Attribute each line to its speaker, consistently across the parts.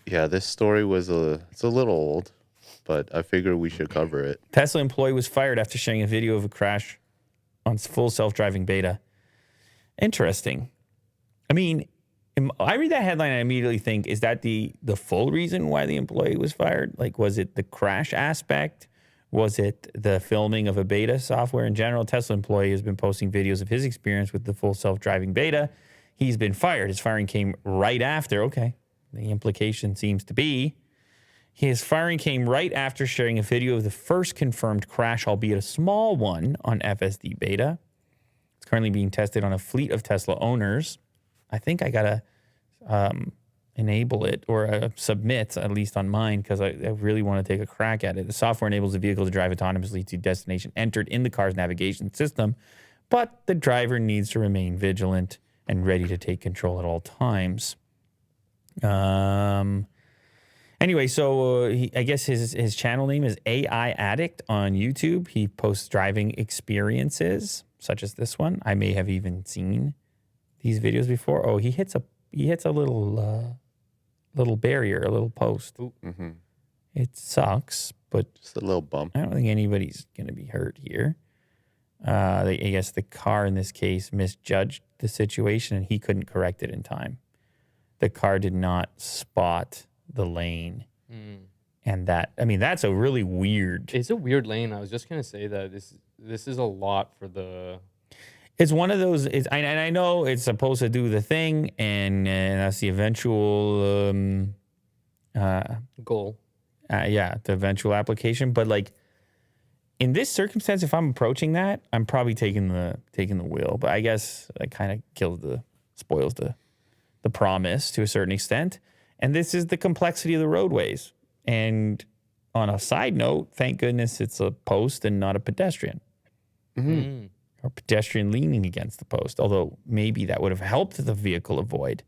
Speaker 1: Yeah, this story it's a little old, but I figured we should cover it.
Speaker 2: Tesla employee was fired after sharing a video of a crash on full self-driving beta. Interesting. I mean, I read that headline and I immediately think, is that the full reason why the employee was fired? Like, was it the crash aspect? Was it the filming of a beta software in general? Tesla employee has been posting videos of his experience with the full self-driving beta. He's been fired. His firing came right after. Okay. The implication seems to be his firing came right after sharing a video of the first confirmed crash, albeit a small one, on FSD beta. It's currently being tested on a fleet of Tesla owners. I think I got to enable it or submit, at least on mine, because I really want to take a crack at it. The software enables the vehicle to drive autonomously to destination entered in the car's navigation system, but the driver needs to remain vigilant and ready to take control at all times. Anyway, so I guess his channel name is AI Addict on YouTube. He posts driving experiences such as this one. I may have even seen these videos before. Oh, he hits a little barrier, a little post.
Speaker 1: Mm-hmm.
Speaker 2: It sucks, but
Speaker 1: Just a little bump.
Speaker 2: I don't think anybody's going to be hurt here. I guess the car in this case misjudged the situation and he couldn't correct it in time. The car did not spot the lane. And that's a really weird.
Speaker 3: It's a weird lane. I was just going to say that this is a lot for the.
Speaker 2: It's one of those, and I know it's supposed to do the thing, and that's the eventual
Speaker 3: goal.
Speaker 2: The eventual application. But like in this circumstance, if I'm approaching that, I'm probably taking the wheel. But I guess that kind of spoils the promise to a certain extent. And this is the complexity of the roadways. And on a side note, thank goodness it's a post and not a pedestrian.
Speaker 1: Mm-hmm.
Speaker 2: Or pedestrian leaning against the post. Although maybe that would have helped the vehicle avoid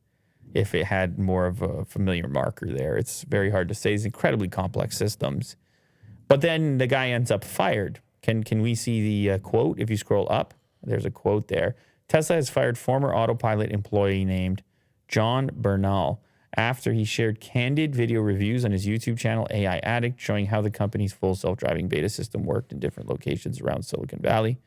Speaker 2: if it had more of a familiar marker there. It's very hard to say. It's incredibly complex systems. But then the guy ends up fired. Can we see the quote? If you scroll up, there's a quote there. Tesla has fired former autopilot employee named John Bernal after he shared candid video reviews on his YouTube channel, AI Addict, showing how the company's full self-driving beta system worked in different locations around Silicon Valley.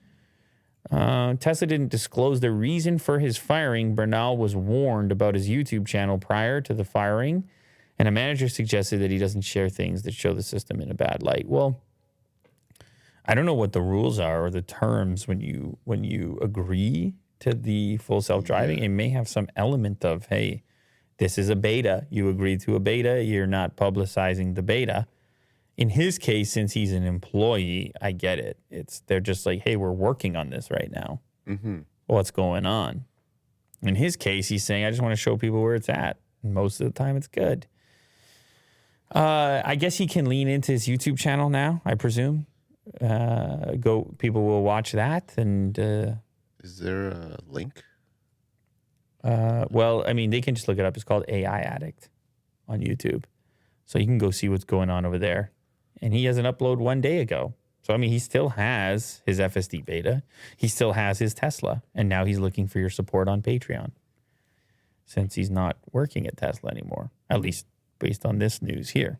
Speaker 2: Tesla didn't disclose the reason for his firing. Bernal was warned about his YouTube channel prior to the firing, and a manager suggested that he doesn't share things that show the system in a bad light. Well, I don't know what the rules are or the terms when you agree to the full self-driving. It may have some element of, hey, this is a beta. You agreed to a beta. You're not publicizing the beta. In his case, since he's an employee, I get it. They're just like, hey, we're working on this right now.
Speaker 1: Mm-hmm.
Speaker 2: What's going on? In his case, he's saying, I just want to show people where it's at. And most of the time, it's good. I guess he can lean into his YouTube channel now, I presume. People will watch that. And
Speaker 1: is there a link?
Speaker 2: Well, I mean, they can just look it up. It's called AI Addict on YouTube. So you can go see what's going on over there. And he has an upload 1 day ago. So, I mean, he still has his FSD beta. He still has his Tesla. And now he's looking for your support on Patreon since he's not working at Tesla anymore, at least based on this news here.